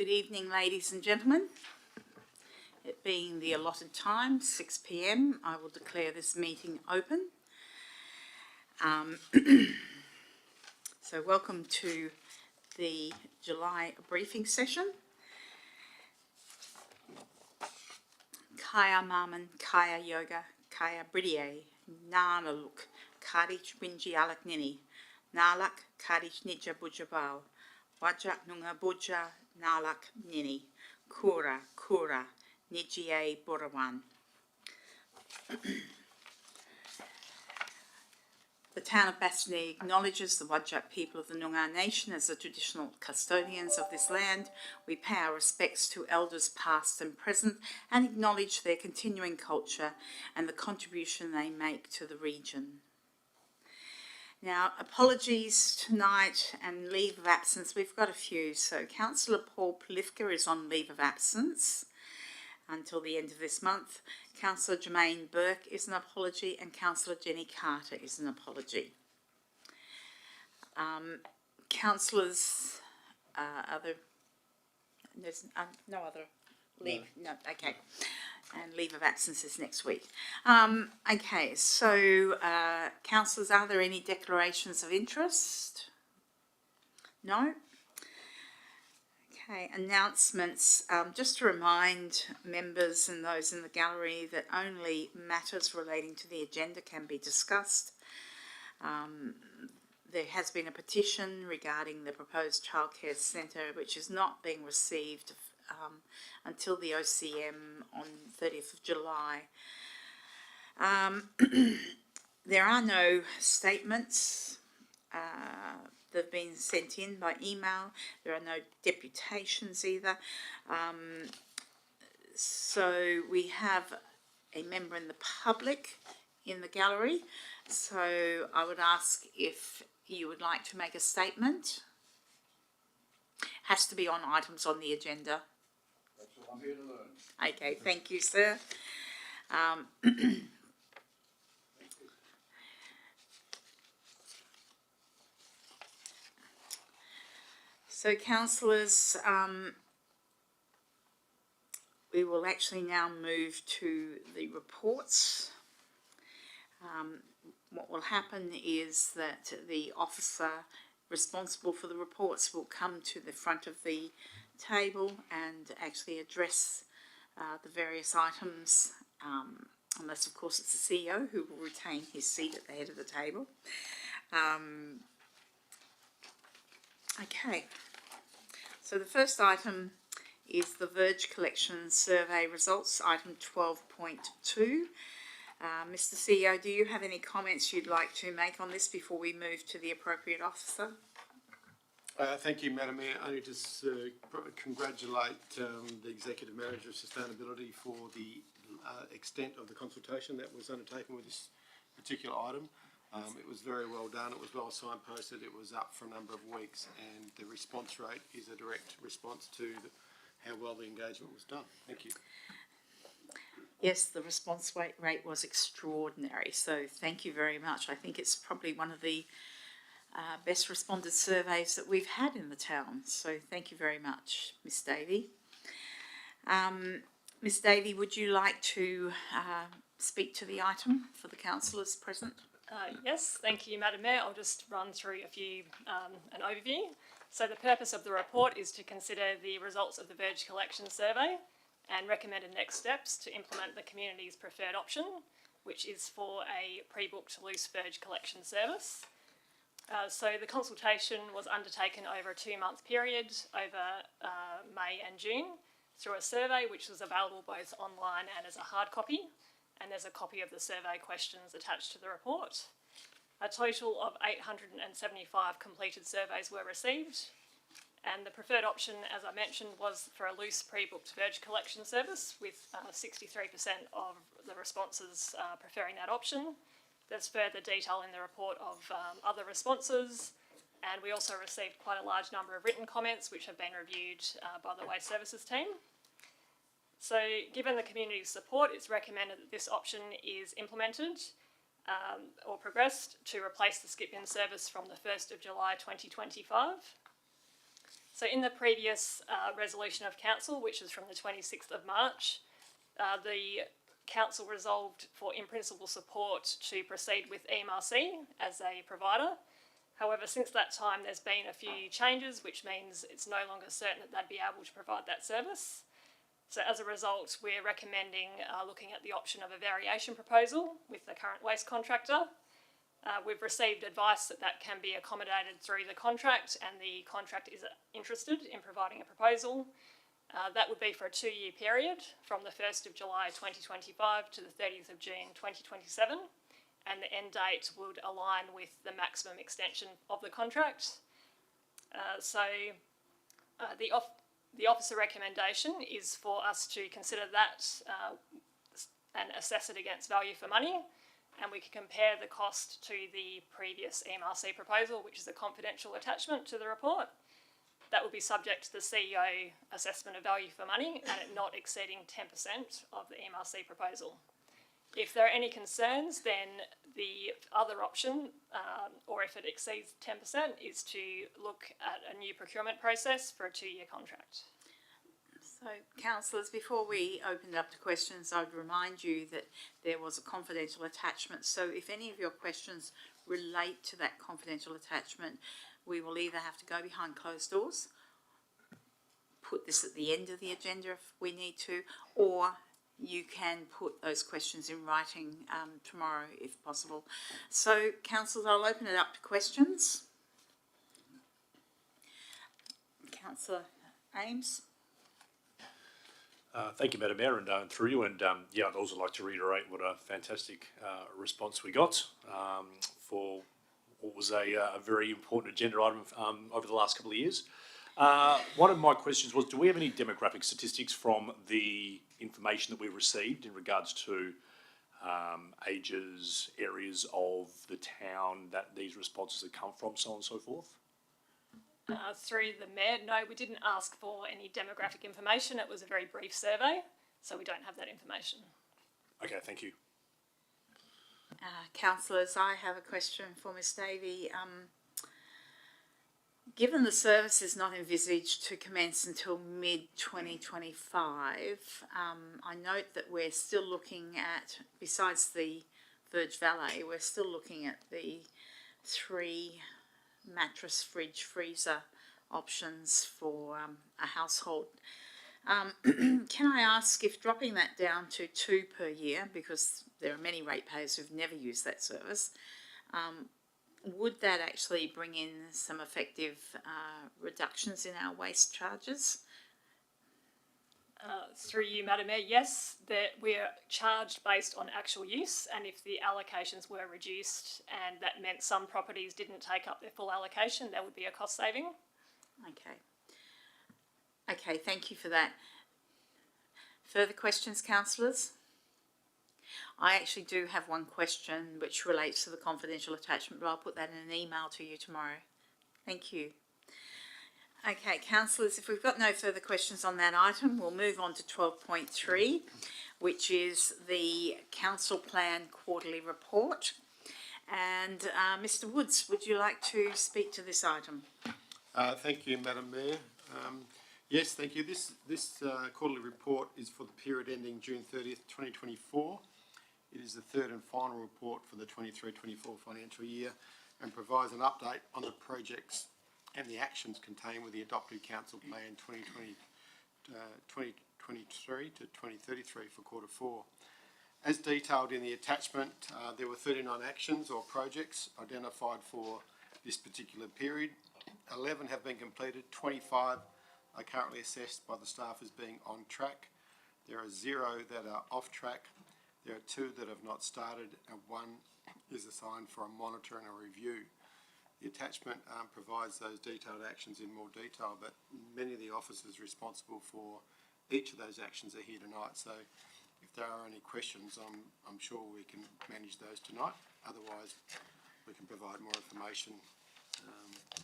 Good evening, ladies and gentlemen. It being the allotted time, 6 p.m, I will declare this meeting open. So welcome to the July briefing session. Kaya Maman, Kaya Yoga, Kaya Bridie, Nanaluk, Kadich Winji Alak Nini, Nalak, Kadich Nija Bujabao, Wajak Nunga Buja, Nalak Nini, Kura, Nijie Burawan. The town of Bassendean acknowledges the Wajak people of the Noongar Nation as the traditional custodians of this land. We pay our respects to elders past and present and acknowledge their continuing culture and the contribution they make to the region. Now, apologies tonight and leave of absence. We've got a few. So Councillor Paul Polifka is on leave of absence until the end of this month. Councillor Jermaine Burke is an apology and Councillor Jenny Carter is an apology. Councillors, there's no other leave? No, okay. And leave of absence is next week. Okay, so councillors, are there any declarations of interest? No? Okay, announcements. Just to remind members and those in the gallery that only matters relating to the agenda can be discussed. There has been a petition regarding the proposed childcare centre which is not being received until the OCM on 30th of July. There are no statements that have been sent in by email. There are no deputations either. So we have a member in the public in the gallery. So I would ask if you would like to make a statement. Has to be on items on the agenda. That's what I'm here to learn. Okay, thank you, sir. So, councillors, we will actually now move to the reports. What will happen is that the officer responsible for the reports will come to the front of the table and actually address the various items, unless of course it's the CEO who will retain his seat at the head of the table. Okay, so the first item is the Verge Collection Survey results, item 12.2. Mr. CEO, do you have any comments you'd like to make on this before we move to the appropriate officer? Thank you, Madam Mayor. I need to congratulate the Executive Manager of Sustainability for the extent of the consultation that was undertaken with this particular item. It was very well done, it was well signposted, it was up for a number of weeks, and the response rate is a direct response to how well the engagement was done. Thank you. Yes, the response rate was extraordinary, so thank you very much. I think it's probably one of the best responded surveys that we've had in the town, so thank you very much, Miss Davey. Miss Davey, would you like to speak to the item for the councillors present? Yes, thank you, Madam Mayor. I'll just run through a few, an overview. So the purpose of the report is to consider the results of the Verge Collection Survey and recommended next steps to implement the community's preferred option, which is for a pre-booked loose verge collection service. So the consultation was undertaken over a 2-month period over May and June through a survey which was available both online and as a hard copy, and there's a copy of the survey questions attached to the report. A total of 875 completed surveys were received, and the preferred option, as I mentioned, was for a loose pre-booked verge collection service, with 63% of the responses preferring that option. There's further detail in the report of other responses, and we also received quite a large number of written comments which have been reviewed by the Waste Services team. So given the community's support, it's recommended that this option is implemented or progressed to replace the skip-in service from the 1st of July 2025. So in the previous resolution of council, which is from the 26th of March, the council resolved for in principle support to proceed with EMRC as a provider. However, since that time, there's been a few changes, which means it's no longer certain that they'd be able to provide that service. So as a result, we're recommending looking at the option of a variation proposal with the current waste contractor. We've received advice that that can be accommodated through the contract, and the contract is interested in providing a proposal. That would be for a 2-year period from the 1st of July 2025 to the 30th of June 2027, and the end date would align with the maximum extension of the contract. The officer recommendation is for us to consider that and assess it against value for money, and we can compare the cost to the previous EMRC proposal, which is a confidential attachment to the report. That would be subject to the CEO assessment of value for money and it not exceeding 10% of the EMRC proposal. If there are any concerns, then the other option, or if it exceeds 10%, is to look at a new procurement process for a 2-year contract. So, councillors, before we open it up to questions, I would remind you that there was a confidential attachment. So if any of your questions relate to that confidential attachment, we will either have to go behind closed doors, put this at the end of the agenda if we need to, or you can put those questions in writing tomorrow if possible. So, councillors, I'll open it up to questions. Councillor Ames. Thank you, Madam Mayor, and through you. And I'd also like to reiterate what a fantastic response we got for what was a very important agenda item over the last couple of years. One of my questions was, do we have any demographic statistics from the information that we received in regards to ages, areas of the town that these responses have come from, so on and so forth? Through the Mayor, no, we didn't ask for any demographic information. It was a very brief survey, so we don't have that information. Okay, thank you. Councillors, I have a question for Ms Davey. Given the service is not envisaged to commence until mid-2025, I note that we're still looking at, besides the Verge Valet, we're still looking at the 3 mattress, fridge, freezer options for a household. Can I ask if dropping that down to 2 per year, because there are many ratepayers who've never used that service, would that actually bring in some effective reductions in our waste charges? Through you, Madam Mayor, yes, that we're charged based on actual use, and if the allocations were reduced and that meant some properties didn't take up their full allocation, that would be a cost saving. Okay, thank you for that. Further questions, councillors? I actually do have one question which relates to the confidential attachment, but I'll put that in an email to you tomorrow. Thank you. Okay, councillors, if we've got no further questions on that item, we'll move on to 12.3, which is the Council Plan Quarterly Report. And Mr Woods, would you like to speak to this item? Thank you, Madam Mayor. Yes, thank you. This quarterly report is for the period ending June 30th, 2024. It is the third and final report for the 23-24 financial year and provides an update on the projects and the actions contained with the adopted Council Plan 2023 to 2033 for quarter 4. As detailed in the attachment, there were 39 actions or projects identified for this particular period. 11 have been completed, 25 are currently assessed by the staff as being on track. There are 0 that are off track. There are 2 that have not started, and 1 is assigned for a monitor and a review. The attachment provides those detailed actions in more detail, but many of the officers responsible for each of those actions are here tonight. So if there are any questions, I'm sure we can manage those tonight. Otherwise, we can provide more information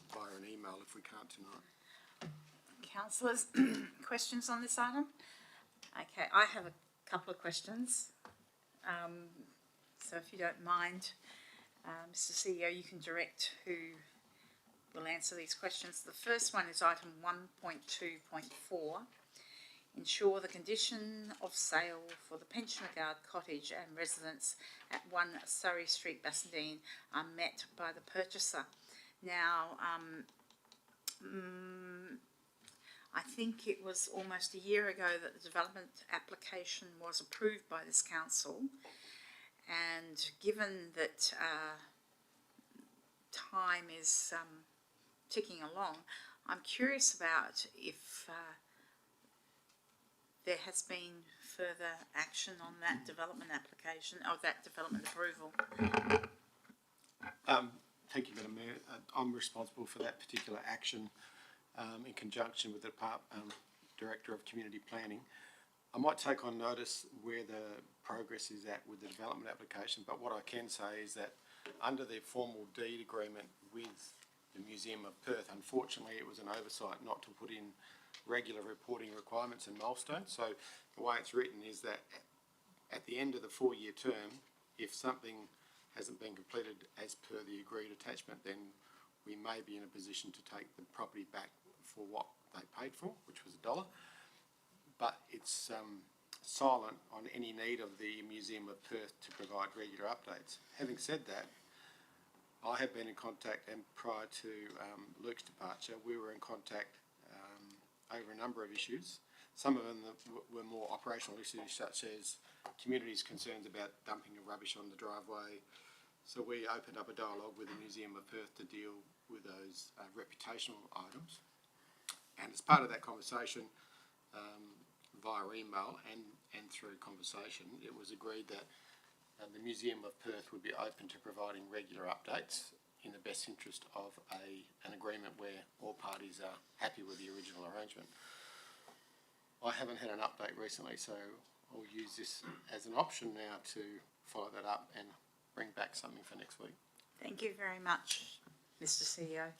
via an email if we can't tonight. Councillors, questions on this item? Okay, I have a couple of questions. So if you don't mind, Mr CEO, you can direct who we'll answer these questions. The first one is item 1.2.4. Ensure the condition of sale for the Pensioner Guard Cottage and residence at 1 Surrey Street, Bassendean are met by the purchaser. Now, I think it was almost a year ago that the development application was approved by this council, and given that time is ticking along, I'm curious about if there has been further action on that development application, or that development approval. Thank you, Madam Mayor. I'm responsible for that particular action in conjunction with the Director of Community Planning. I might take on notice where the progress is at with the development application, but what I can say is that under the formal deed agreement with the Museum of Perth, unfortunately it was an oversight not to put in regular reporting requirements and milestones. So the way it's written is that at the end of the 4-year term, if something hasn't been completed as per the agreed attachment, then we may be in a position to take the property back for what they paid for, which was $1. But it's silent on any need of the Museum of Perth to provide regular updates. Having said that, I have been in contact, and prior to Luke's departure, we were in contact over a number of issues. Some of them were more operational issues, such as communities' concerns about dumping of rubbish on the driveway. So we opened up a dialogue with the Museum of Perth to deal with those reputational items. And as part of that conversation, via email and through conversation, it was agreed that the Museum of Perth would be open to providing regular updates in the best interest of an agreement where all parties are happy with the original arrangement. I haven't had an update recently, so I'll use this as an option now to follow that up and bring back something for next week. Thank you very much, Mr. CEO.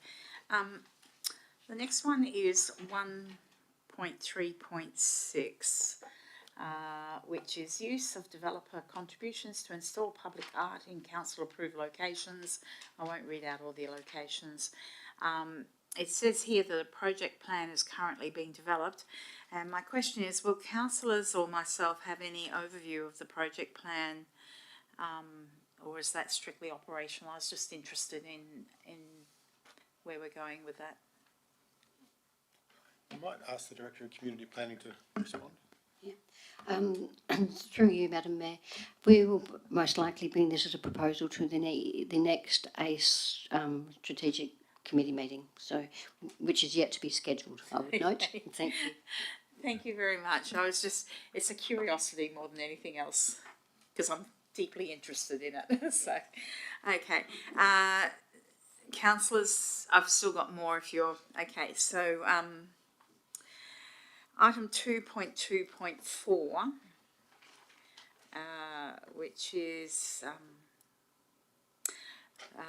The next one is 1.3.6, which is use of developer contributions to install public art in council-approved locations. I won't read out all the locations. It says here that a project plan is currently being developed, and my question is, will councillors or myself have any overview of the project plan, or is that strictly operational? I was just interested in where we're going with that. I might ask the Director of Community Planning to respond. Through you, Madam Mayor, we will most likely bring this as a proposal to the next ACE strategic committee meeting, so which is yet to be scheduled, I would note. Thank you. Thank you very much. It's a curiosity more than anything else, because I'm deeply interested in it. So, okay. Councillors, I've still got more if you're, okay, so item 2.2.4, which is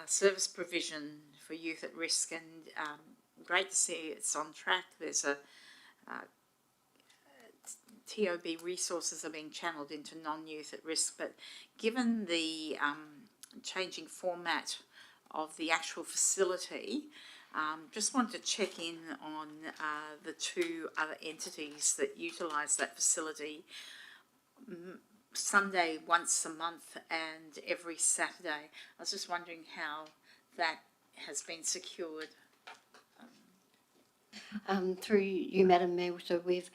service provision for youth at risk, and great to see it's on track. There's a TOB resources are being channelled into non-youth at risk, but given the changing format of the actual facility, just wanted to check in on the two other entities that utilise that facility. Sunday once a month and every Saturday. I was just wondering how that has been secured. Through you, Madam Mayor, so we've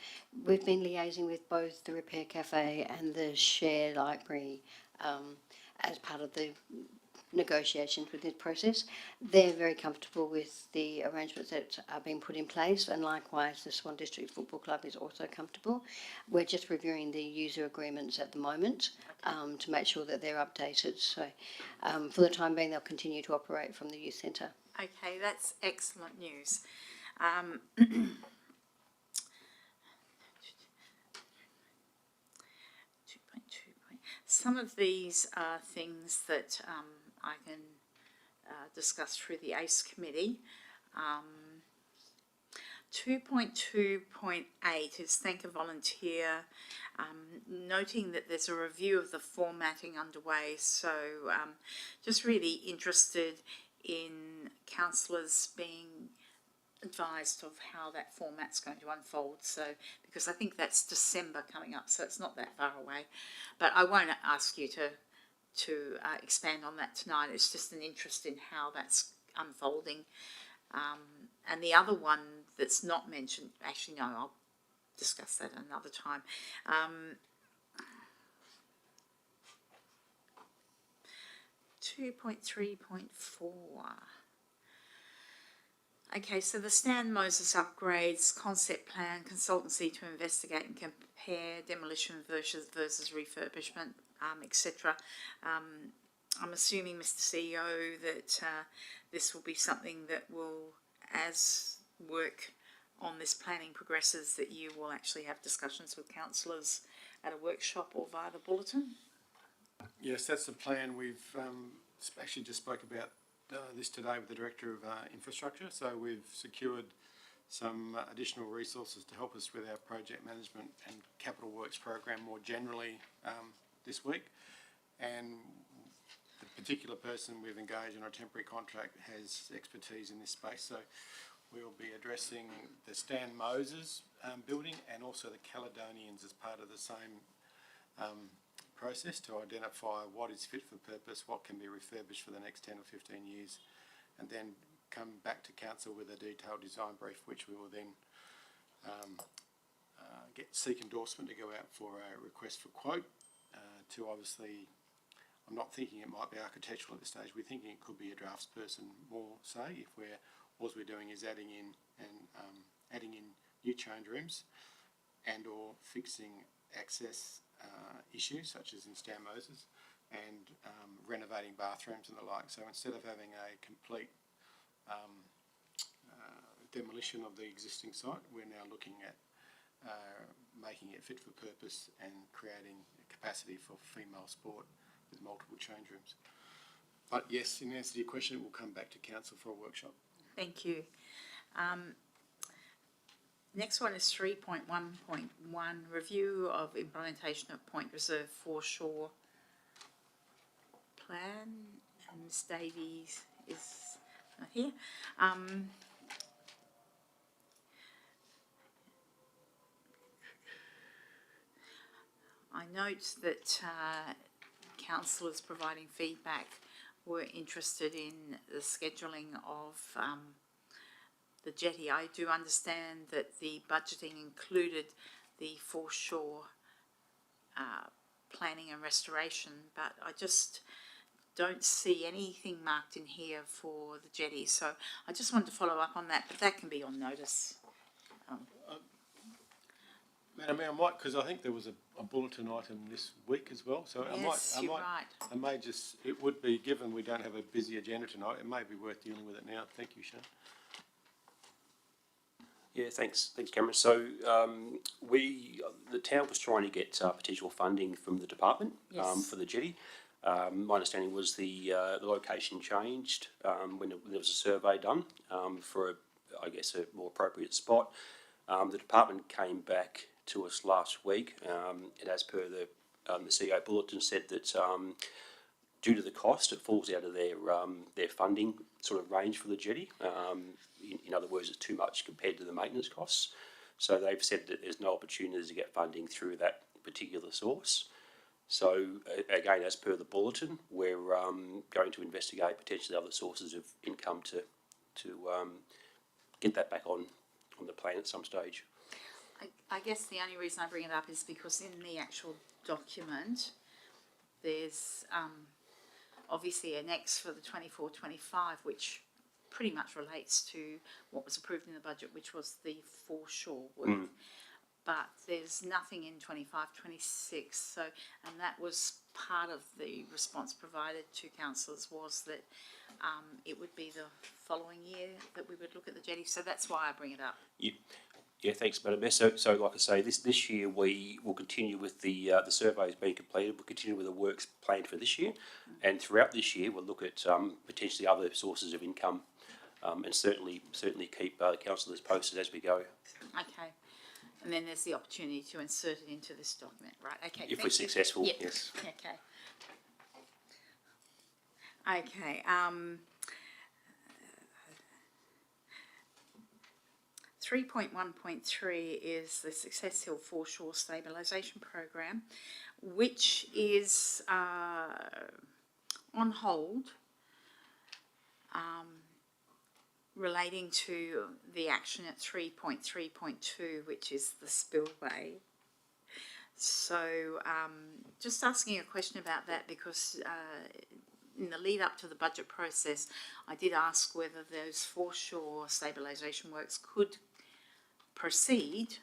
been liaising with both the Repair Cafe and the Share Library as part of the negotiations with this process. They're very comfortable with the arrangements that are being put in place, and likewise the Swan District Football Club is also comfortable. We're just reviewing the user agreements at the moment to make sure that they're updated. So for the time being, they'll continue to operate from the youth centre. Okay, that's excellent news. Some of these are things that I can discuss through the ACE committee. 2.2.8 is thank a volunteer, noting that there's a review of the formatting underway, so just really interested in councillors being advised of how that format's going to unfold. So, because I think that's December coming up, so it's not that far away. But I won't ask you to expand on that tonight. It's just an interest in how that's unfolding. And the other one that's not mentioned, actually no, I'll discuss that another time. 2.3.4. Okay, so the Stan Moses upgrades, concept plan, consultancy to investigate and compare demolition versus refurbishment, etc. I'm assuming, Mr. CEO, that this will be something that will, as work on this planning progresses, that you will actually have discussions with councillors at a workshop or via the bulletin? Yes, that's the plan. We've actually just spoke about this today with the Director of Infrastructure. So we've secured some additional resources to help us with our project management and capital works program more generally this week. And the particular person we've engaged on a temporary contract has expertise in this space. So we'll be addressing the Stan Moses building and also the Caledonians as part of the same process to identify what is fit for purpose, what can be refurbished for the next 10 or 15 years, and then come back to council with a detailed design brief, which we will then seek endorsement to go out for a request for quote to obviously, I'm not thinking it might be architectural at this stage, we're thinking it could be a draftsperson more, say, if all we're doing is adding in new change rooms and or fixing access issues such as in Stan Moses and renovating bathrooms and the like. So instead of having a complete demolition of the existing site, we're now looking at making it fit for purpose and creating capacity for female sport with multiple change rooms. But yes, in answer to your question, it will come back to council for a workshop. Thank you. Next one is 3.1.1, review of implementation of Point Reserve foreshore plan, and Ms Davies is not here. I note that councillors providing feedback were interested in the scheduling of the jetty. I do understand that the budgeting included the foreshore planning and restoration, but I just don't see anything marked in here for the jetty. So I just wanted to follow up on that, but that can be on notice. Madam Mayor, I might, because I think there was a bulletin item this week as well, so Yes, you're right. I may just, it would be, given we don't have a busy agenda tonight, it may be worth dealing with it now. Thank you, Shane. Yeah, thanks, Cameron. So the town was trying to get potential funding from the department for the jetty. My understanding was the location changed when there was a survey done for, I guess, a more appropriate spot. The department came back to us last week, and as per the CEO bulletin, said that due to the cost, it falls out of their funding sort of range for the jetty. In other words, it's too much compared to the maintenance costs. So they've said that there's no opportunity to get funding through that particular source. So again, as per the bulletin, we're going to investigate potentially other sources of income to get that back on the plan at some stage. I guess the only reason I bring it up is because in the actual document, there's obviously an X for the 24-25, which pretty much relates to what was approved in the budget, which was the foreshore work. But there's nothing in 25-26. So, and that was part of the response provided to councillors, was that it would be the following year that we would look at the jetty. So that's why I bring it up. Yeah, thanks, Madam Mayor. So like I say, this year we will continue with the surveys being completed. We'll continue with the works planned for this year, and throughout this year we'll look at potentially other sources of income, and certainly keep councillors posted as we go. Okay. And then there's the opportunity to insert it into this document, right? Okay. If we're successful, yep. Yes. Okay. Okay. 3.1.3 is the Success Hill Foreshore Stabilisation Program, which is on hold, relating to the action at 3.3.2, which is the spillway. So just asking a question about that, because in the lead up to the budget process, I did ask whether those foreshore stabilisation works could proceed,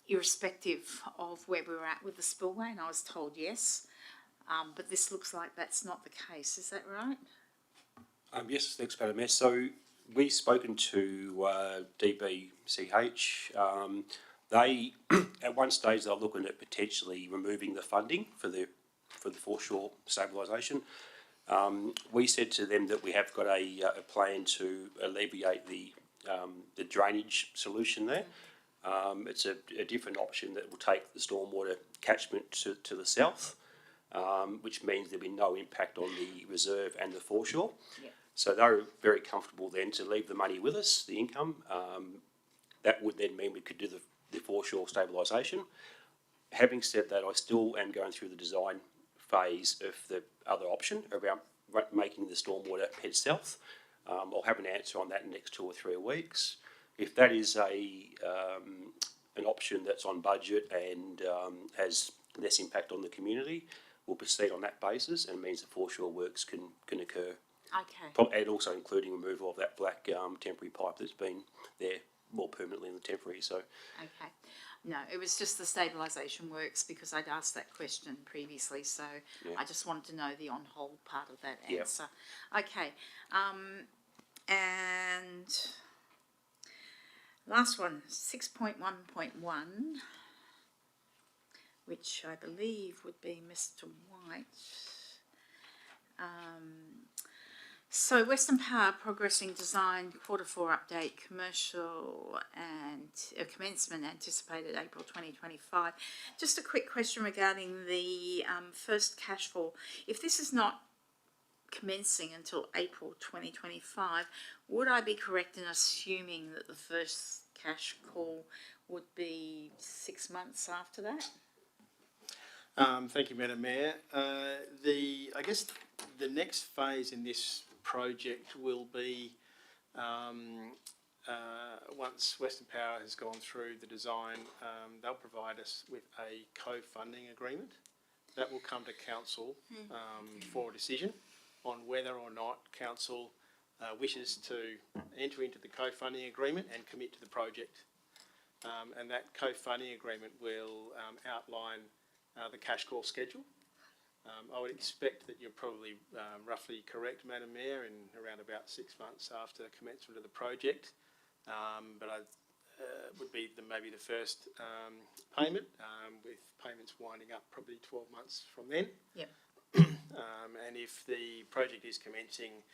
irrespective of where we were at with the spillway, and I was told yes. But this looks like that's not the case. Is that right? Yes, thanks, Madam Mayor. So we've spoken to DBCH. They, at one stage, they're looking at potentially removing the funding for the foreshore stabilisation. We said to them that we have got a plan to alleviate the drainage solution there. It's a different option that will take the stormwater catchment to the south, which means there'll be no impact on the reserve and the foreshore. Yeah. So they're very comfortable then to leave the money with us, the income. That would then mean we could do the foreshore stabilisation. Having said that, I still am going through the design phase of the other option around making the stormwater head south. I'll have an answer on that in the next 2 or 3 weeks. If that is an option that's on budget and has less impact on the community, we'll proceed on that basis, and means the foreshore works can occur. Okay. And also including removal of that black temporary pipe that's been there more permanently than the temporary. So Okay. No, it was just the stabilisation works, because I'd asked that question previously, so Yeah. I just wanted to know the on hold part of that Yeah. answer. Okay. And last one, 6.1.1, which I believe would be Mr. White. So Western Power progressing design Q4 update, commercial and commencement anticipated April 2025. Just a quick question regarding the first cash fall. If this is not commencing until April 2025, would I be correct in assuming that the first cash call would be 6 months after that? Thank you, Madam Mayor. I guess the next phase in this project will be once Western Power has gone through the design, they'll provide us with a co-funding agreement that will come to council for a decision on whether or not council wishes to enter into the co-funding agreement and commit to the project. And that co-funding agreement will outline the cash call schedule. I would expect that you're probably roughly correct, Madam Mayor, in around about 6 months after commencement of the project. But I would be maybe the first payment, with payments winding up probably 12 months from then. Yep. And if the project is commencing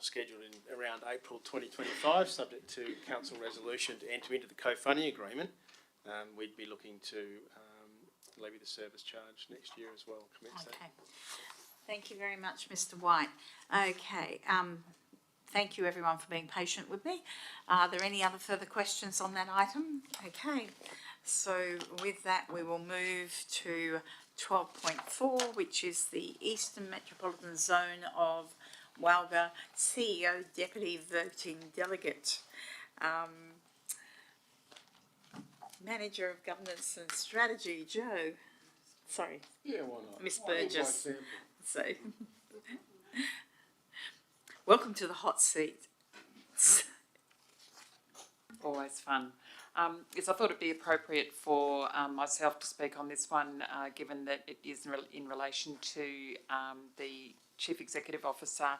scheduled in around April 2025, subject to council resolution to enter into the co-funding agreement, we'd be looking to levy the service charge next year as well. Commence that. Okay. Thank you very much, Mr. White. Okay. Thank you everyone for being patient with me. Are there any other further questions on that item? Okay. So with that, we will move to 12.4, which is the Eastern Metropolitan Zone of Walga CEO Deputy Voting Delegate. Manager of Governance and Strategy, Joe. Sorry, Yeah, why not? Miss Burgess. So, welcome to the hot seat. Always fun. Yes, I thought it'd be appropriate for myself to speak on this one, given that it is in relation to the Chief Executive Officer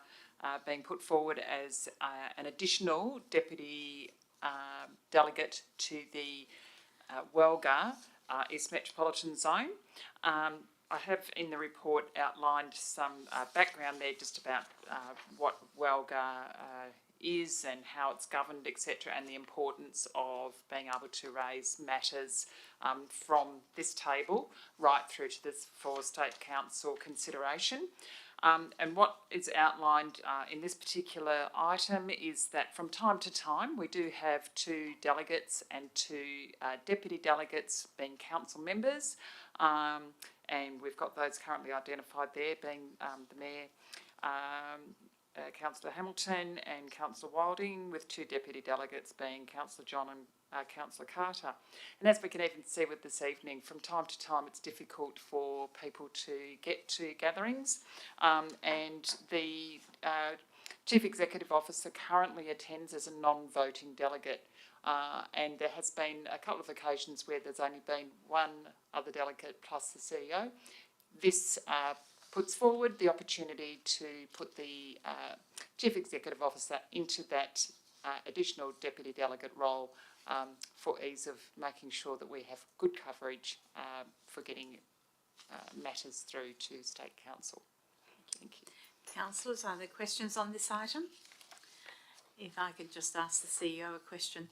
being put forward as an additional Deputy Delegate to the Welga East Metropolitan Zone. I have in the report outlined some background there just about what Welga is and how it's governed, etc., and the importance of being able to raise matters from this table right through to this for State Council consideration. And what is outlined in this particular item is that from time to time we do have 2 delegates and 2 deputy delegates being council members, and we've got those currently identified there being the Mayor, Councillor Hamilton and Councillor Wilding, with 2 deputy delegates being Councillor John and Councillor Carter. And as we can even see with this evening, from time to time it's difficult for people to get to gatherings, and the Chief Executive Officer currently attends as a non-voting delegate, and there has been a couple of occasions where there's only been one other delegate plus the CEO. This puts forward the opportunity to put the Chief Executive Officer into that additional deputy delegate role, for ease of making sure that we have good coverage for getting matters through to State Council. Thank you. Councillors, are there questions on this item? If I could just ask the CEO a question.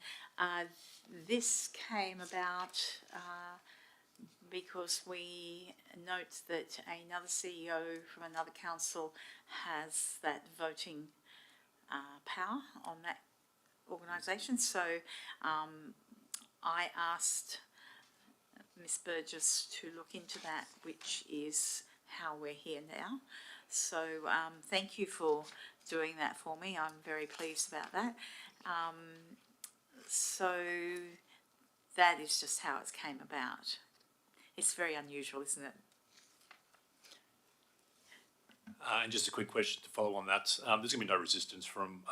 This came about because we note that another CEO from another council has that voting power on that organisation. So I asked Ms Burgess to look into that, which is how we're here now. So thank you for doing that for me. I'm very pleased about that. So that is just how it came about. It's very unusual, isn't it? And just a quick question to follow on that. There's going to be no resistance from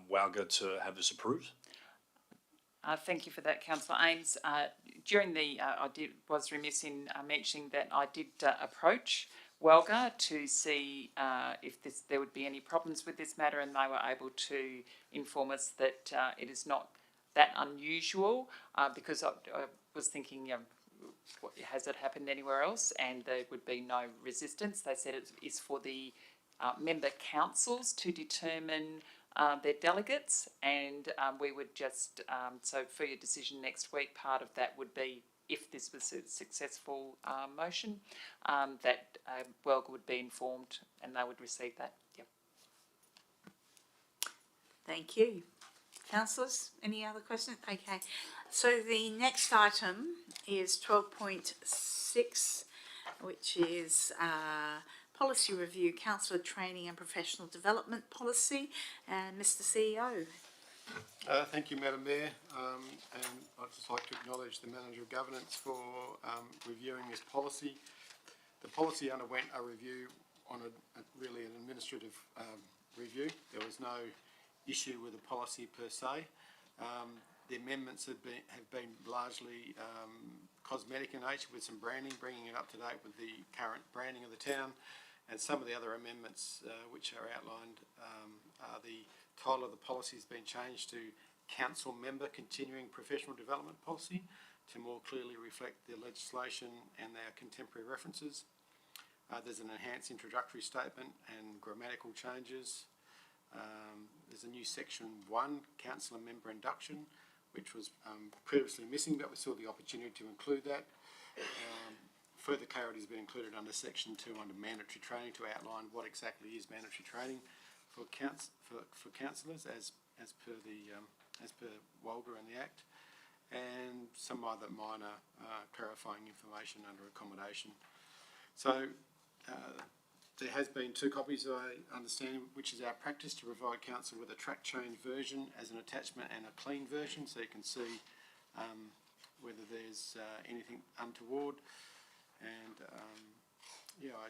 WALGA to have this approved? Thank you for that, Councillor Ames. During the, was remiss in mentioning that I did approach WALGA to see if there would be any problems with this matter, and they were able to inform us that it is not that unusual, because I was thinking, has it happened anywhere else? And there would be no resistance. They said it is for the member councils to determine their delegates, and we would just, so for your decision next week, part of that would be, if this was a successful motion, that WALGA would be informed and they would receive that. Yep. Thank you. Councillors, any other questions? Okay, so the next item is 12.6, which is policy review, councillor training and professional development policy, and Mr CEO. Thank you, Madam Mayor, and I'd just like to acknowledge the Manager of Governance for reviewing this policy. The policy underwent a review on really an administrative review. There was no issue with the policy per se. The amendments have been largely cosmetic in nature, with some branding, bringing it up to date with the current branding of the town, and some of the other amendments which are outlined are the title of the policy has been changed to Council Member Continuing Professional Development Policy to more clearly reflect the legislation and our contemporary references. There's an enhanced introductory statement and grammatical changes. There's a new section 1, Councillor Member Induction, which was previously missing, but we saw the opportunity to include that. Further clarity has been included under section 2 under mandatory training to outline what exactly is mandatory training for councillors as per WALGA and the Act, and some other minor clarifying information under accommodation. So there has been 2 copies, I understand, which is our practice, to provide council with a track change version as an attachment and a clean version, so you can see whether there's anything untoward. And I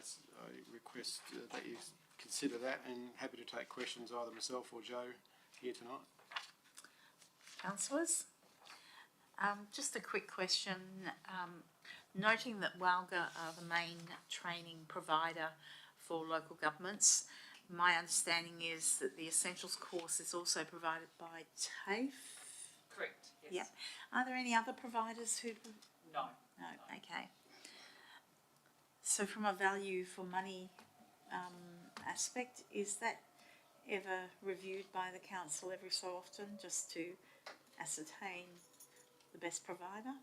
request that you consider that, and happy to take questions, either myself or Joe here tonight. Councillors, just a quick question. Noting that WALGA are the main training provider for local governments, my understanding is that the Essentials course is also provided by TAFE? Correct, yes. Yep. Are there any other providers who... No. No, okay. So from a value for money aspect, is that ever reviewed by the council every so often, just to ascertain the best provider?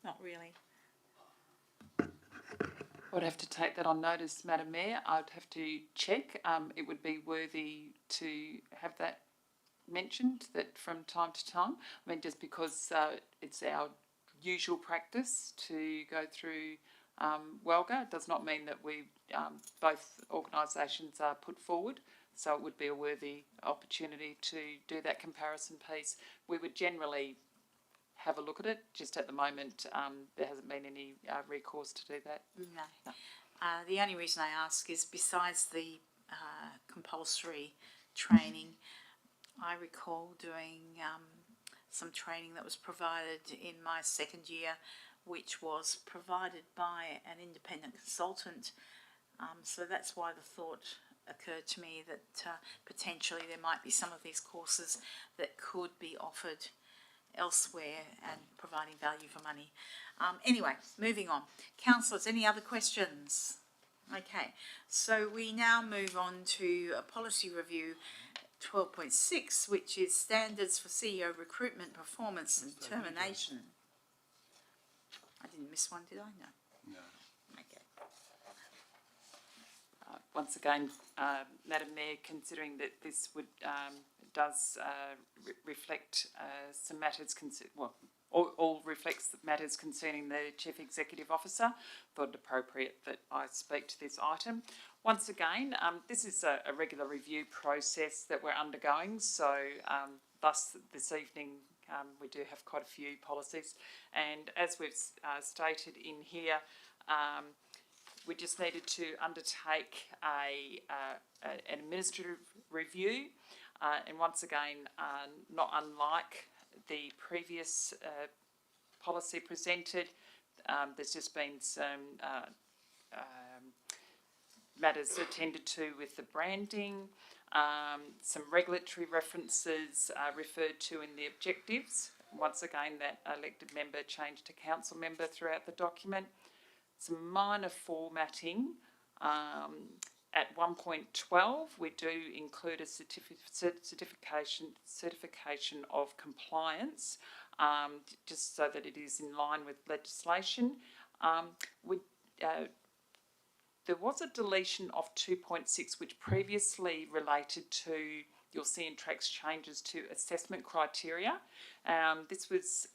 Not really. would have to take that on notice, Madam Mayor. I'd have to check. It would be worthy to have that mentioned, that from time to time. I mean, just because it's our usual practice to go through WELGA does not mean that we both organisations are put forward. So it would be a worthy opportunity to do that comparison piece. We would generally have a look at it. Just at the moment, there hasn't been any recourse to do that. No. The only reason I ask is besides the compulsory training, I recall doing some training that was provided in my second year, which was provided by an independent consultant. So that's why the thought occurred to me that potentially there might be some of these courses that could be offered elsewhere and providing value for money. Anyway, moving on. Councillors, any other questions? Okay, so we now move on to a policy review 12.6, which is standards for CEO recruitment, performance and termination. I didn't miss one, did I? No. No. Okay. Once again, Madam Mayor, considering that this does reflect some matters, all reflects the matters concerning the Chief Executive Officer, thought it appropriate that I speak to this item. Once again, this is a regular review process that we're undergoing, so thus this evening we do have quite a few policies, and as we've stated in here, we just needed to undertake an administrative review, and once again, not unlike the previous policy presented, there's just been some matters attended to with the branding, some regulatory references referred to in the objectives. Once again, that elected member changed to council member throughout the document. Some minor formatting. At 1.12, we do include a certification of compliance, just so that it is in line with legislation. There was a deletion of 2.6, which previously related to, you'll see in tracks, changes to assessment criteria. This was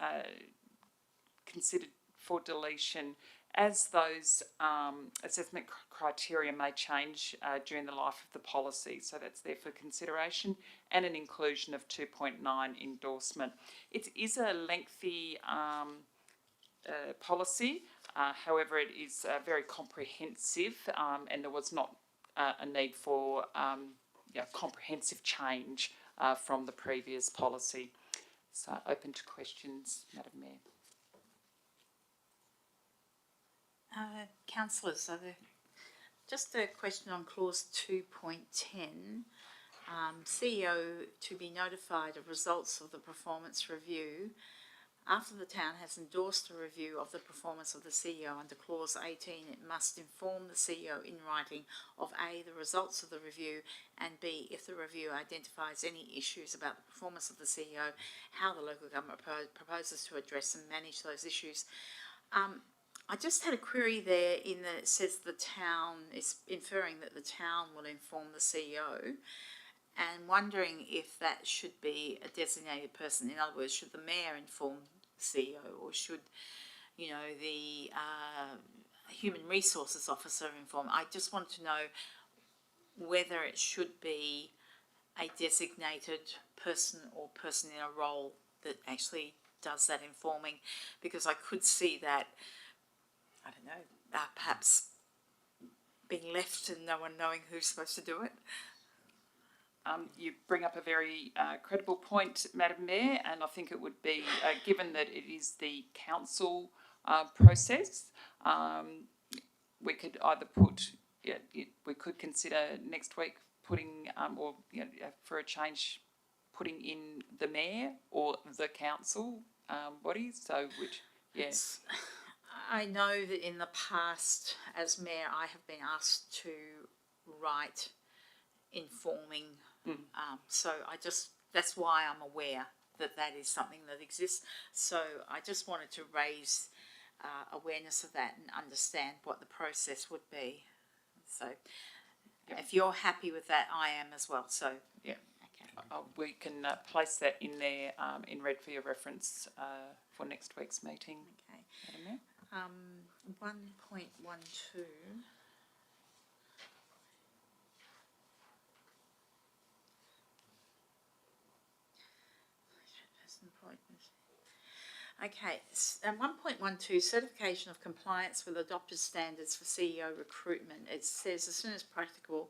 considered for deletion as those assessment criteria may change during the life of the policy. So that's there for consideration, and an inclusion of 2.9 endorsement. It is a lengthy policy, however it is very comprehensive, and there was not a need for comprehensive change from the previous policy. So open to questions, Madam Mayor. Councillors, are there just a question on clause 2.10, CEO to be notified of results of the performance review after the town has endorsed a review of the performance of the CEO under clause 18. It must inform the CEO in writing of A, the results of the review, and B, if the review identifies any issues about the performance of the CEO, how the local government proposes to address and manage those issues. I just had a query there in that it says the town is inferring that the town will inform the CEO, and wondering if that should be a designated person. In other words, should the mayor inform the CEO, or should, the human resources officer inform? I just want to know whether it should be a designated person or person in a role that actually does that informing, because I could see that, I don't know, perhaps being left and no one knowing who's supposed to do it. You bring up a very credible point, Madam Mayor, and I think it would be, given that it is the council process, we could either we could consider next week putting, for a change, putting in the mayor or the council body. So, yes. I know that in the past, as mayor, I have been asked to write informing. So that's why I'm aware that is something that exists. So I just wanted to raise awareness of that and understand what the process would be. So if you're happy with that, I am as well, so. Yeah. Okay. We can place that in there in red for your reference for next week's meeting. Okay. Madam Mayor. 1.12. Okay, 1.12, certification of compliance with adopted standards for CEO recruitment. It says as soon as practicable,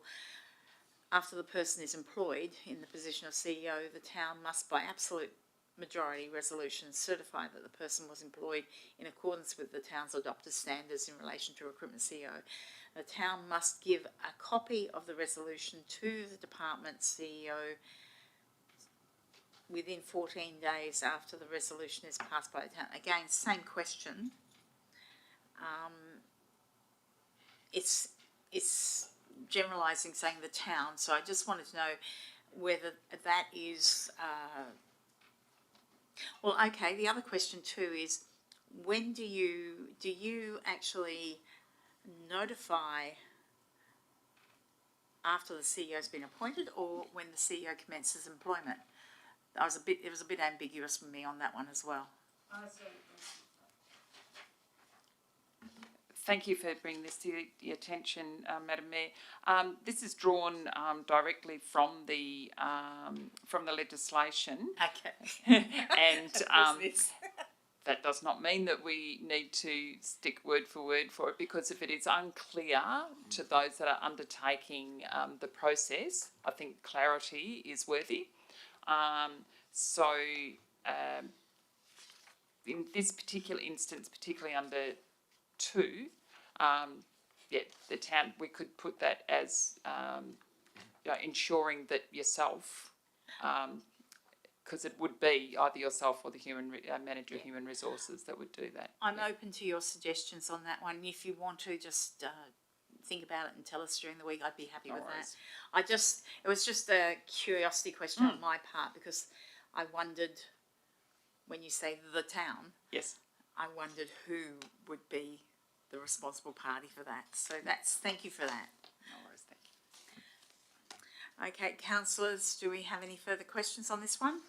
after the person is employed in the position of CEO, the town must by absolute majority resolution certify that the person was employed in accordance with the town's adopted standards in relation to recruitment CEO. The town must give a copy of the resolution to the department CEO within 14 days after the resolution is passed by the town. Again, same question. It's generalising, saying the town, so I just wanted to know whether that is, well, okay, the other question too is, when do you actually notify after the CEO's been appointed, or when the CEO commences employment? It was a bit ambiguous for me on that one as well. Thank you for bringing this to the attention, Madam Mayor. This is drawn directly from the legislation, Okay. and Business. that does not mean that we need to stick word for word for it, because if it is unclear to those that are undertaking the process, I think clarity is worthy. In this particular instance, particularly under 2, the town, we could put that as ensuring that yourself, because it would be either yourself or the manager of human resources that would do that. I'm open to your suggestions on that one. If you want to just think about it and tell us during the week, I'd be happy with worries. that. It was just a curiosity question on my part, because I wondered, when you say the town, Yes. I wondered who would be the responsible party for that. So thank you for that. No worries, thank you. Okay, councillors, do we have any further questions on this one?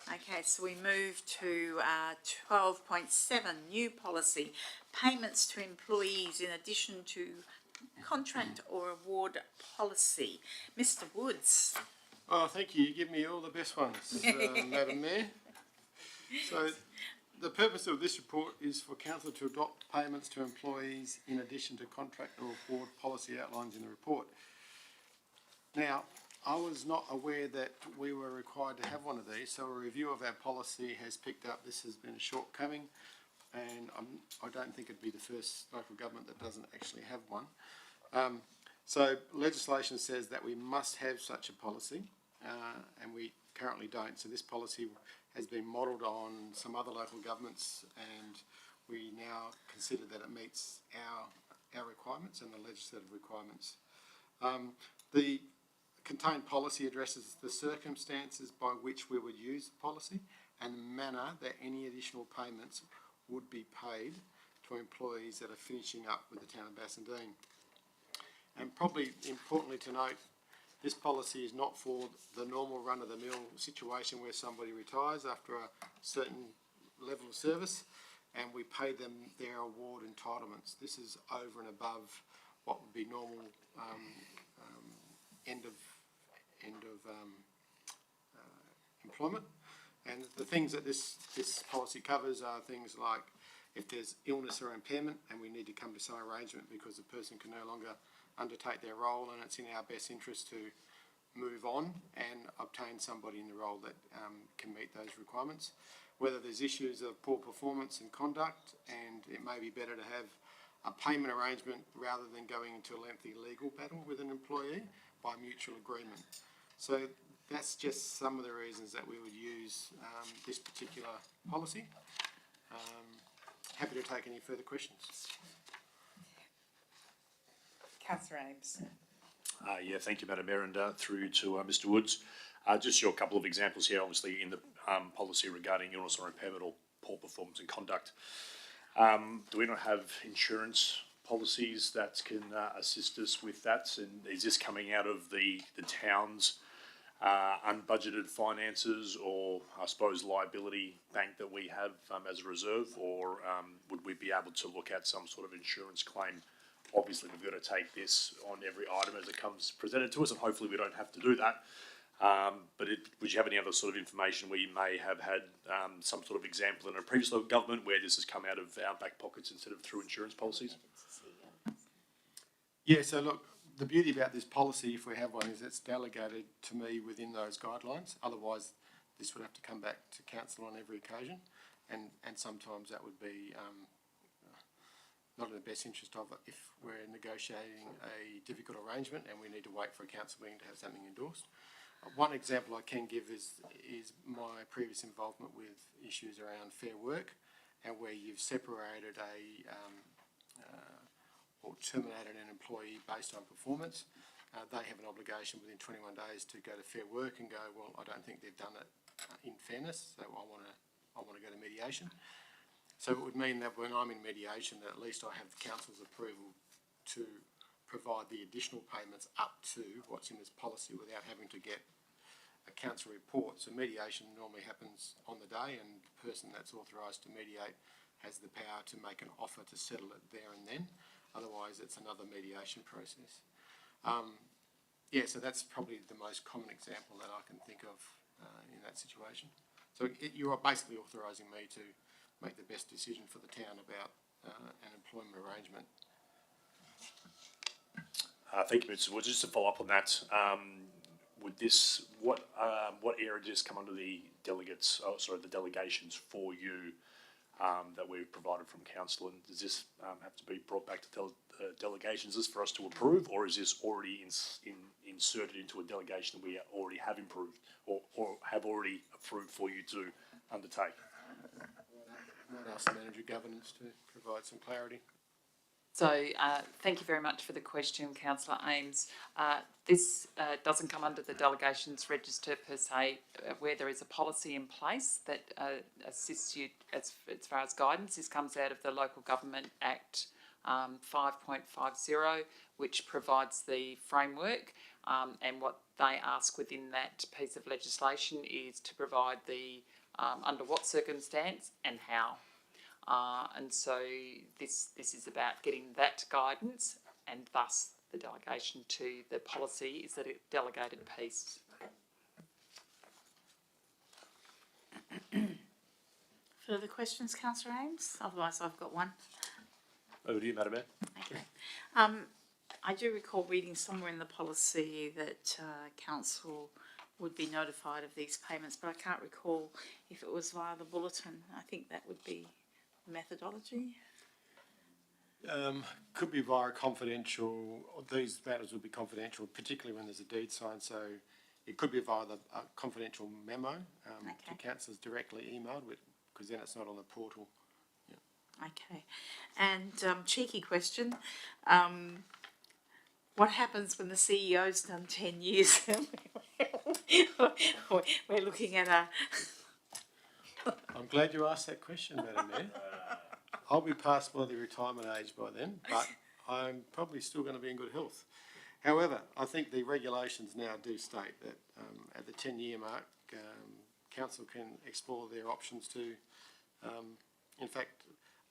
Okay, so we move to 12.7, new policy, payments to employees in addition to contract or award policy. Mr Woods. Oh, thank you. You give me all the best ones, Madam Mayor. So the purpose of this report is for Council to adopt payments to employees in addition to contract or award policy outlines in the report. Now, I was not aware that we were required to have one of these, so a review of our policy has picked up this has been a shortcoming, and I don't think it'd be the first local government that doesn't actually have one. So legislation says that we must have such a policy, and we currently don't. So this policy has been modelled on some other local governments, and we now consider that it meets our requirements and the legislative requirements. The contained policy addresses the circumstances by which we would use the policy and the manner that any additional payments would be paid to employees that are finishing up with the town of Bassendean. And probably importantly to note, this policy is not for the normal run-of-the-mill situation where somebody retires after a certain level of service and we pay them their award entitlements. This is over and above what would be normal end of employment. And the things that this policy covers are things like if there's illness or impairment and we need to come to some arrangement because the person can no longer undertake their role, and it's in our best interest to move on and obtain somebody in the role that can meet those requirements. Whether there's issues of poor performance and conduct, and it may be better to have a payment arrangement rather than going into a lengthy legal battle with an employee by mutual agreement. So that's just some of the reasons that we would use this particular policy. Happy to take any further questions. Councillor Ames. Yeah, thank you, Madam Mayor, and through to Mr Woods. Just your couple of examples here, obviously in the policy regarding illness or impairment or poor performance and conduct. Do we not have insurance policies that can assist us with that? And is this coming out of the town's unbudgeted finances, or I suppose liability bank that we have as a reserve, or would we be able to look at some sort of insurance claim? Obviously, we've got to take this on every item as it comes presented to us, and hopefully we don't have to do that. But would you have any other sort of information where you may have had some sort of example in a previous local government where this has come out of our back pockets instead of through insurance policies? Yeah, so look, the beauty about this policy, if we have one, is it's delegated to me within those guidelines. Otherwise, this would have to come back to council on every occasion, and sometimes that would be not in the best interest of it if we're negotiating a difficult arrangement and we need to wait for a council meeting to have something endorsed. One example I can give is my previous involvement with issues around fair work, and where you've separated or terminated an employee based on performance. They have an obligation within 21 days to go to Fair Work and go, well, I don't think they've done it in fairness, so I want to go to mediation. So it would mean that when I'm in mediation, that at least I have the council's approval to provide the additional payments up to what's in this policy without having to get a council report. So mediation normally happens on the day, and the person that's authorised to mediate has the power to make an offer to settle it there and then. Otherwise, it's another mediation process. So that's probably the most common example that I can think of in that situation. So you are basically authorising me to make the best decision for the town about an employment arrangement. Thank you, Mr. Woods. Just to follow up on that, what area does this come under the the delegations for you that we've provided from council, and does this have to be brought back to delegations? Is this for us to approve, or is this already inserted into a delegation that we already have improved or have already approved for you to undertake? I might ask the manager of governance to provide some clarity. So thank you very much for the question, Councillor Ames. This doesn't come under the delegations register per se, where there is a policy in place that assists you as far as guidance. This comes out of the Local Government Act 5.50, which provides the framework, and what they ask within that piece of legislation is to provide the under what circumstance and how. And so this is about getting that guidance, and thus the delegation to the policy is a delegated piece. Further questions, Councillor Ames? Otherwise, I've got one. Over to you, Madam Mayor. Okay. I do recall reading somewhere in the policy that council would be notified of these payments, but I can't recall if it was via the bulletin. I think that would be methodology. Could be via confidential. These matters would be confidential, particularly when there's a deed signed. So it could be via the confidential memo to councillors directly emailed, because then it's not on the portal. Yeah. Okay, and cheeky question. What happens when the CEO's done 10 years? We're looking at a... I'm glad you asked that question, Madam Mayor. I'll be past by the retirement age by then, but I'm probably still going to be in good health. However, I think the regulations now do state that at the 10-year mark, council can explore their options to, in fact,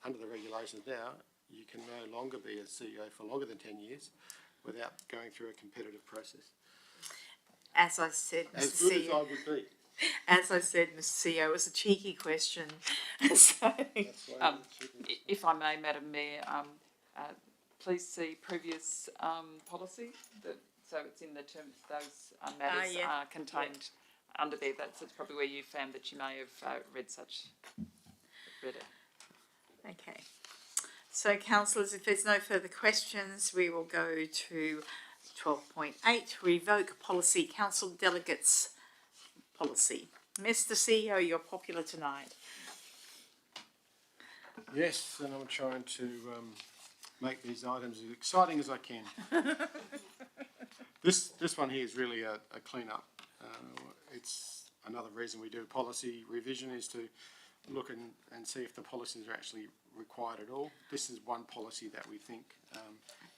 under the regulations now, you can no longer be a CEO for longer than 10 years without going through a competitive process. As I said, Mr. As good CEO, as I would be. as I said, Mr. CEO, it was a cheeky question. So, If I may, Madam Mayor, please see previous policy. So it's in the terms, those matters are contained under there. That's probably where you found that you may have read it. okay. So, councillors, if there's no further questions, we will go to 12.8, revoke policy, council delegates policy. Mr. CEO, you're popular tonight. Yes, and I'm trying to make these items as exciting as I can. This one here is really a clean-up. It's another reason we do policy revision is to look and see if the policies are actually required at all. This is one policy that we think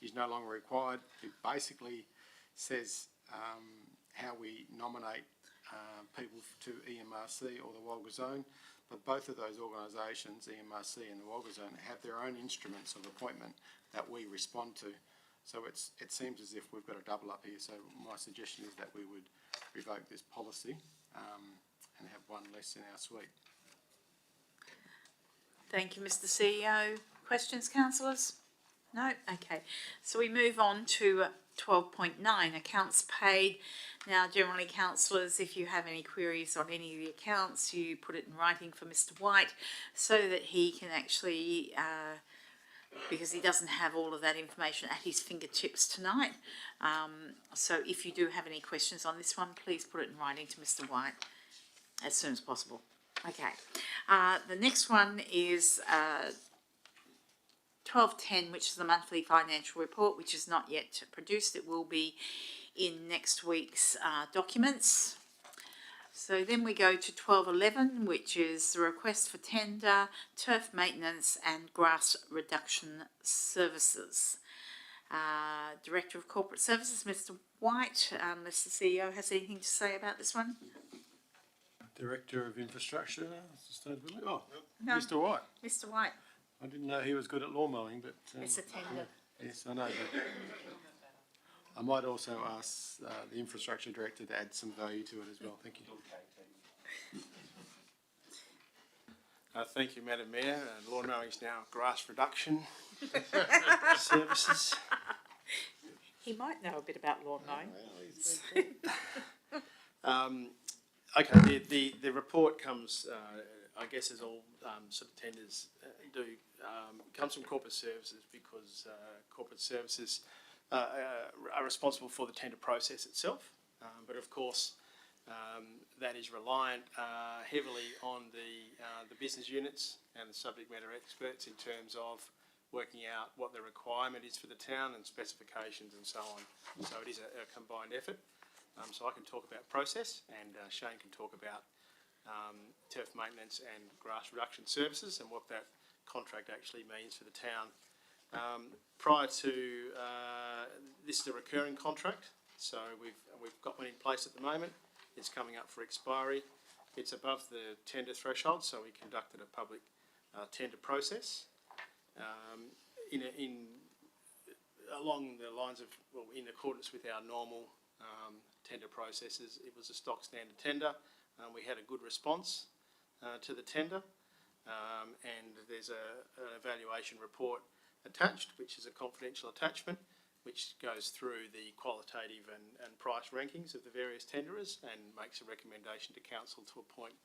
is no longer required. It basically says how we nominate people to EMRC or the Wagga Zone, but both of those organisations, EMRC and the Wagga Zone, have their own instruments of appointment that we respond to. So it seems as if we've got a double up here. So my suggestion is that we would revoke this policy and have one less in our suite. Thank you, Mr. CEO. Questions, councillors? No? Okay. So we move on to 12.9, accounts paid. Now, generally, councillors, if you have any queries on any of the accounts, you put it in writing for Mr. White so that he can actually, because he doesn't have all of that information at his fingertips tonight. So if you do have any questions on this one, please put it in writing to Mr. White as soon as possible. Okay. The next one is 12.10, which is the monthly financial report, which is not yet produced. It will be in next week's documents. So then we go to 12.11, which is the request for tender, turf maintenance and grass reduction services. Director of Corporate Services, Mr. White, unless the CEO has anything to say about this one. Director of Infrastructure, Sustainability. Oh, No. Mr. White. Mr. White, I didn't know he was good at lawn mowing, but it's a tender. yes, I know. But I might also ask the Infrastructure Director to add some value to it as well. Thank you. Thank you, Madam Mayor. Lawn mowing is now grass reduction services. He might know a bit about lawn mowing. Okay, the report comes, I guess as all sort of tenders do, comes from corporate services because corporate services are responsible for the tender process itself. But of course, that is reliant heavily on the business units and the subject matter experts in terms of working out what the requirement is for the town and specifications and so on. So it is a combined effort. So I can talk about process and Shane can talk about turf maintenance and grass reduction services and what that contract actually means for the town. Prior to this is a recurring contract, so we've got one in place at the moment. It's coming up for expiry. It's above the tender threshold, so we conducted a public tender process. Along the lines of, well, in accordance with our normal tender processes, it was a stock standard tender. We had a good response to the tender, and there's an evaluation report attached, which is a confidential attachment, which goes through the qualitative and price rankings of the various tenderers and makes a recommendation to council to appoint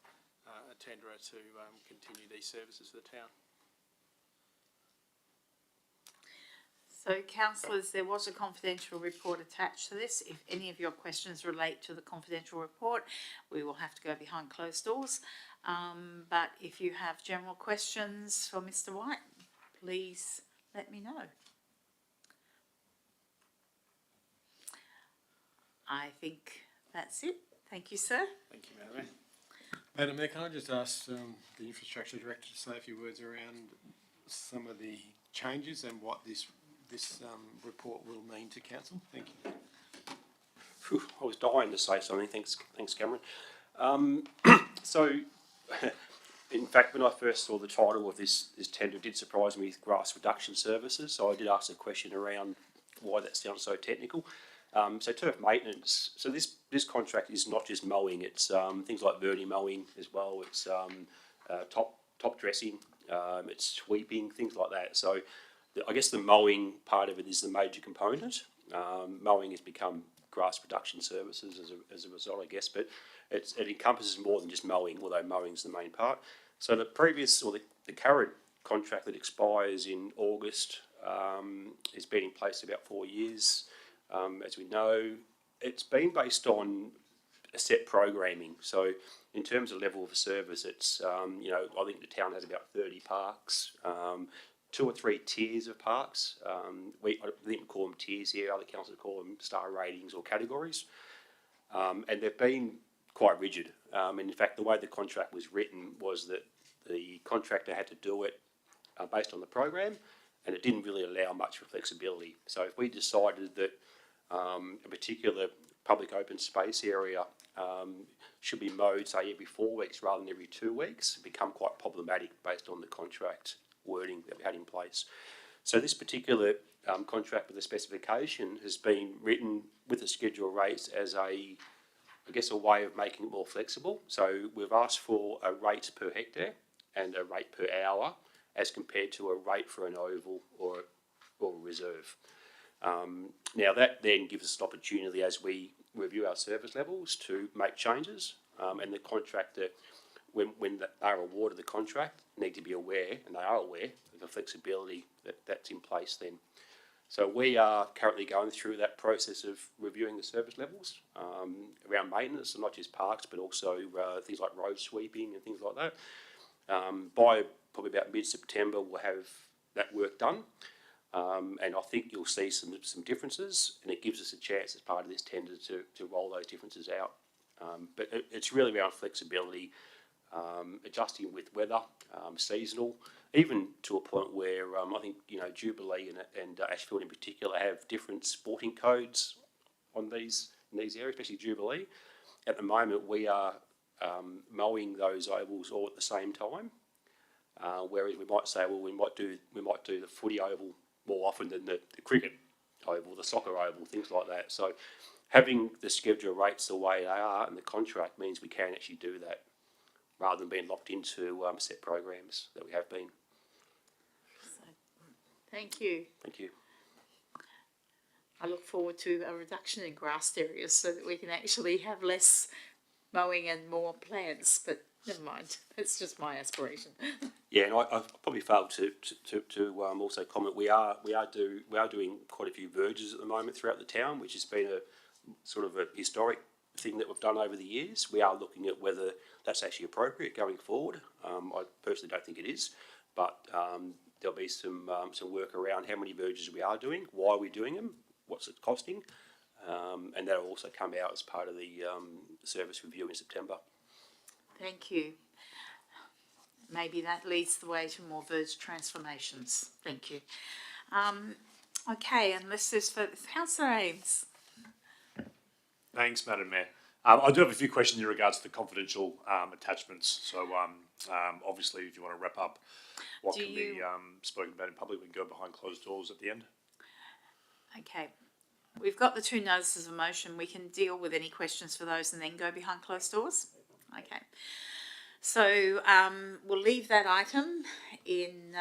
a tenderer to continue these services for the town. So, councillors, there was a confidential report attached to this. If any of your questions relate to the confidential report, we will have to go behind closed doors. But if you have general questions for Mr. White, please let me know. I think that's it. Thank you, sir. Thank you, Madam Mayor. Madam Mayor, can I just ask the Infrastructure Director to say a few words around some of the changes and what this report will mean to council? Thank you. Phew, I was dying to say something. Thanks, Cameron. So, in fact, when I first saw the title of this tender, it did surprise me with grass reduction services. So I did ask a question around why that sounds so technical. So turf maintenance. So this contract is not just mowing. It's things like verdi mowing as well. It's top dressing. It's sweeping, things like that. So I guess the mowing part of it is the major component. Mowing has become grass reduction services as a result, I guess, but it encompasses more than just mowing, although mowing is the main part. So the previous, or the current contract that expires in August has been in place about 4 years. As we know, it's been based on a set programming. So in terms of level of service, it's, I think the town has about 30 parks, 2 or 3 tiers of parks. I think we call them tiers here, other councils call them star ratings or categories. And they've been quite rigid. And in fact, the way the contract was written was that the contractor had to do it based on the program, and it didn't really allow much for flexibility. So if we decided that a particular public open space area should be mowed, say, every 4 weeks rather than every 2 weeks, it become quite problematic based on the contract wording that we had in place. So this particular contract with the specification has been written with the schedule rates as a way of making it more flexible. So we've asked for a rate per hectare and a rate per hour as compared to a rate for an oval or a reserve. Now that then gives us an opportunity as we review our service levels to make changes, and the contractor, when they are awarded the contract, need to be aware, and they are aware of the flexibility that's in place then. So we are currently going through that process of reviewing the service levels around maintenance, and not just parks, but also things like road sweeping and things like that. By probably about mid-September, we'll have that work done. And I think you'll see some differences, and it gives us a chance as part of this tender to roll those differences out. But it's really around flexibility, adjusting with weather, seasonal, even to a point where I think Jubilee and Ashfield in particular have different sporting codes in these areas, especially Jubilee. At the moment, we are mowing those ovals all at the same time, whereas we might say, well, we might do the footy oval more often than the cricket oval, the soccer oval, things like that. So having the schedule rates the way they are in the contract means we can actually do that rather than being locked into set programs that we have been. Thank you. Thank you. I look forward to a reduction in grassed areas so that we can actually have less mowing and more plants, but never mind. That's just my aspiration. Yeah, and I've probably failed to also comment. We are doing quite a few verges at the moment throughout the town, which has been a sort of a historic thing that we've done over the years. We are looking at whether that's actually appropriate going forward. I personally don't think it is, but there'll be some work around how many verges we are doing, why we're doing them, what's it costing, and that'll also come out as part of the service review in September. Thank you. Maybe that leads the way to more verge transformations. Thank you. Okay, unless there's further... Councillor Ames. Thanks, Madam Mayor. I do have a few questions in regards to the confidential attachments. So obviously, if you want to wrap up what can be spoken about in public, we can go behind closed doors at the end. Okay. We've got the two notices of motion. We can deal with any questions for those and then go behind closed doors. Okay. So we'll leave that item in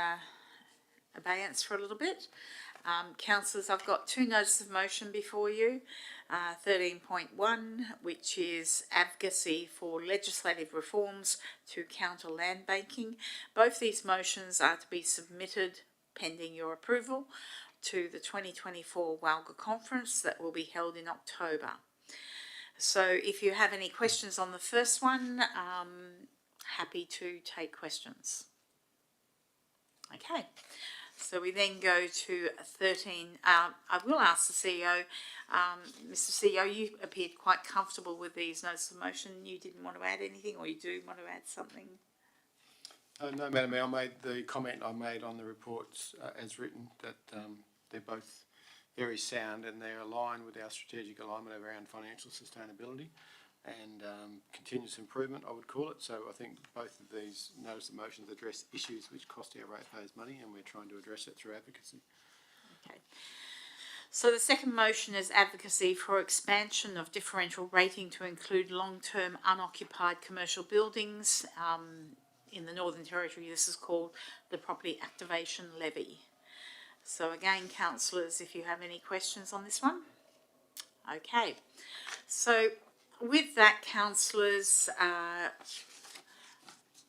abeyance for a little bit. Councillors, I've got two notices of motion before you. 13.1, which is advocacy for legislative reforms to counter land banking. Both these motions are to be submitted, pending your approval, to the 2024 WALGA conference that will be held in October. So if you have any questions on the first one, happy to take questions. Okay. So we then go to 13. I will ask the CEO. Mr. CEO, you appeared quite comfortable with these notices of motion. You didn't want to add anything, or you do want to add something? No, Madam Mayor, I made the comment I made on the reports as written, that they're both very sound and they're aligned with our strategic alignment around financial sustainability and continuous improvement, I would call it. So I think both of these notice of motions address issues which cost our ratepayers money, and we're trying to address it through advocacy. Okay. So the second motion is advocacy for expansion of differential rating to include long-term unoccupied commercial buildings. In the Northern Territory, this is called the Property Activation Levy. So again, councillors, if you have any questions on this one. Okay. So with that, councillors,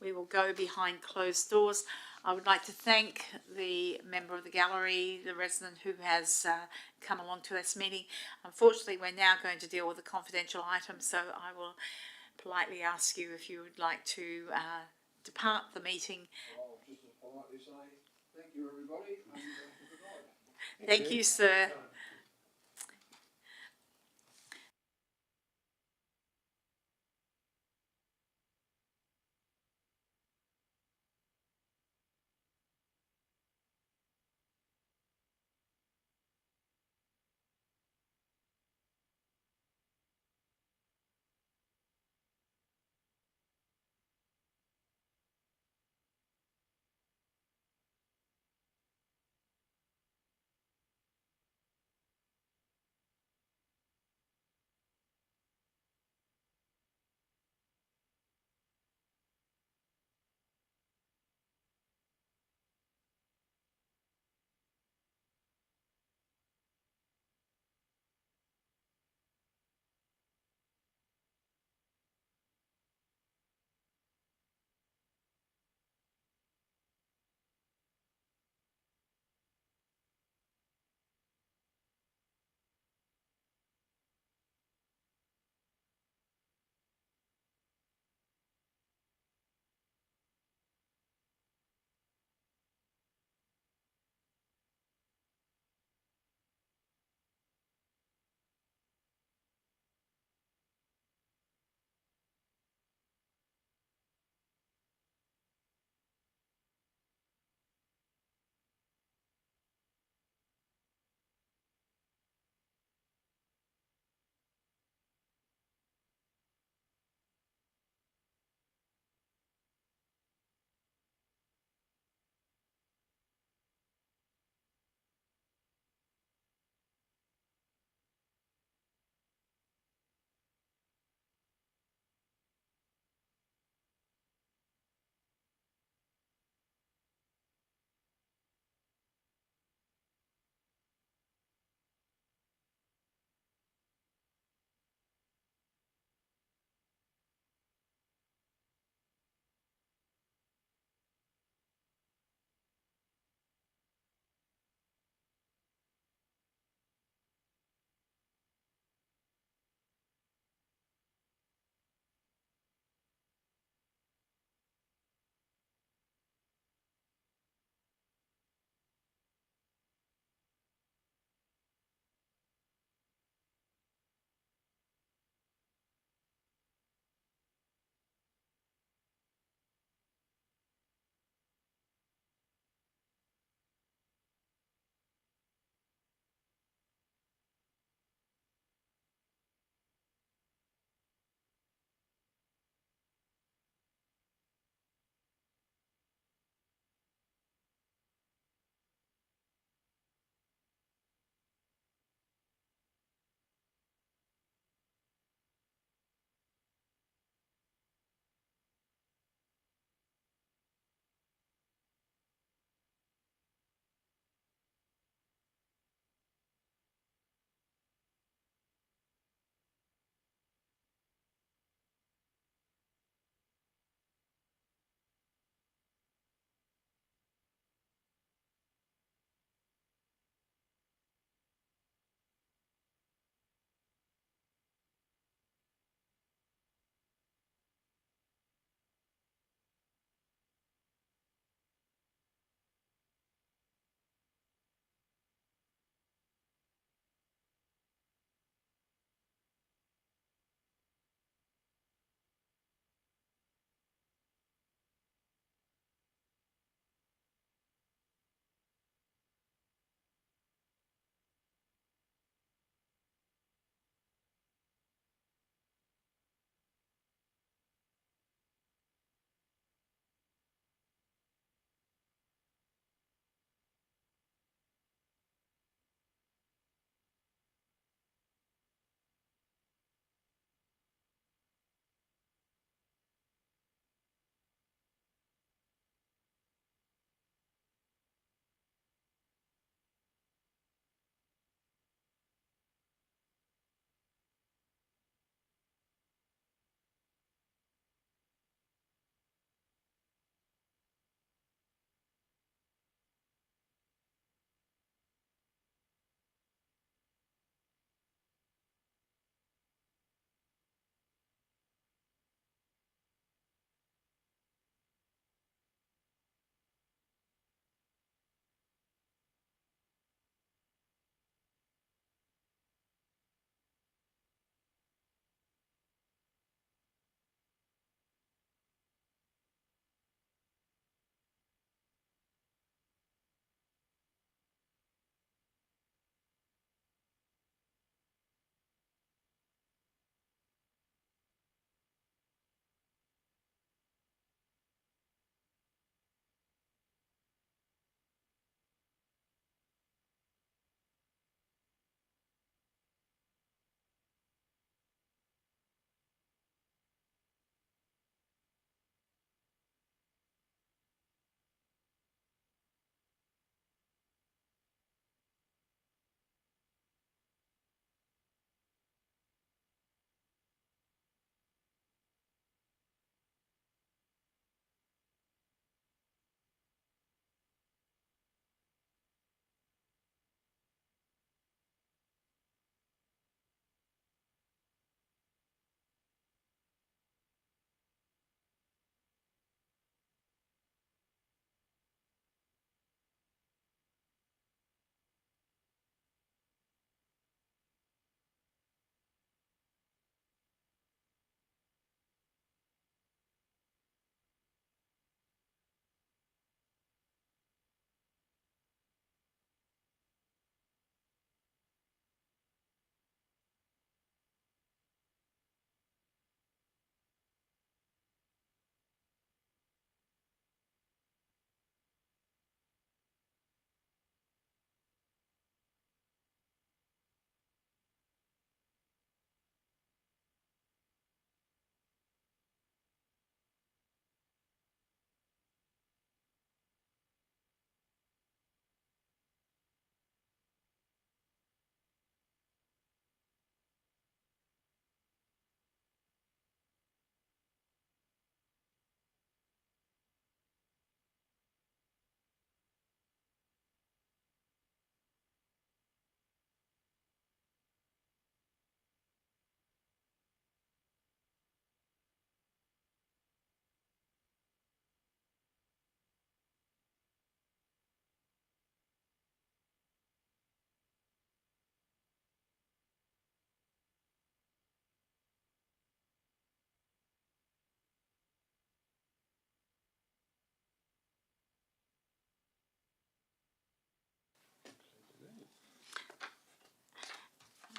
we will go behind closed doors. I would like to thank the member of the gallery, the resident who has come along to this meeting. Unfortunately, we're now going to deal with a confidential item, so I will politely ask you if you would like to depart the meeting. I'll just politely say thank you, everybody, and goodbye. Thank you, sir.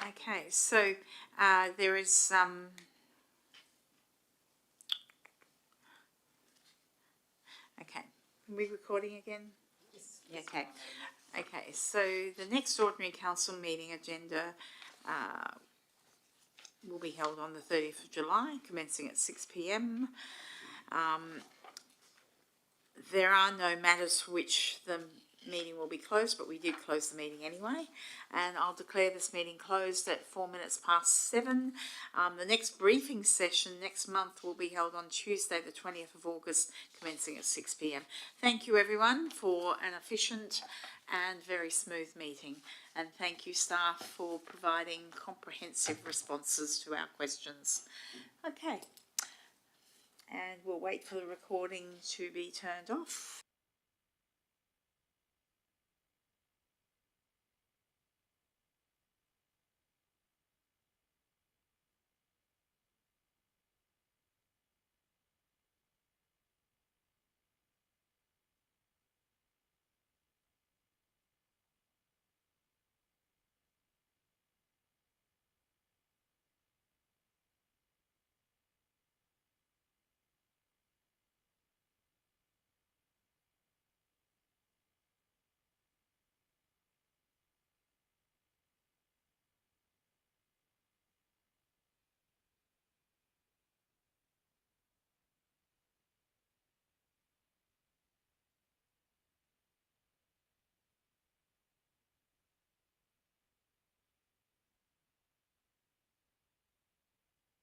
Okay, so there is okay. Are we recording again? Yes. Okay. Okay, so the next ordinary council meeting agenda will be held on the 30th of July, commencing at 6 p.m. There are no matters for which the meeting will be closed, but we did close the meeting anyway. And I'll declare this meeting closed at 7:04. The next briefing session next month will be held on Tuesday, the 20th of August, commencing at 6 p.m. Thank you, everyone, for an efficient and very smooth meeting. And thank you, staff, for providing comprehensive responses to our questions. Okay. And we'll wait for the recording to be turned off.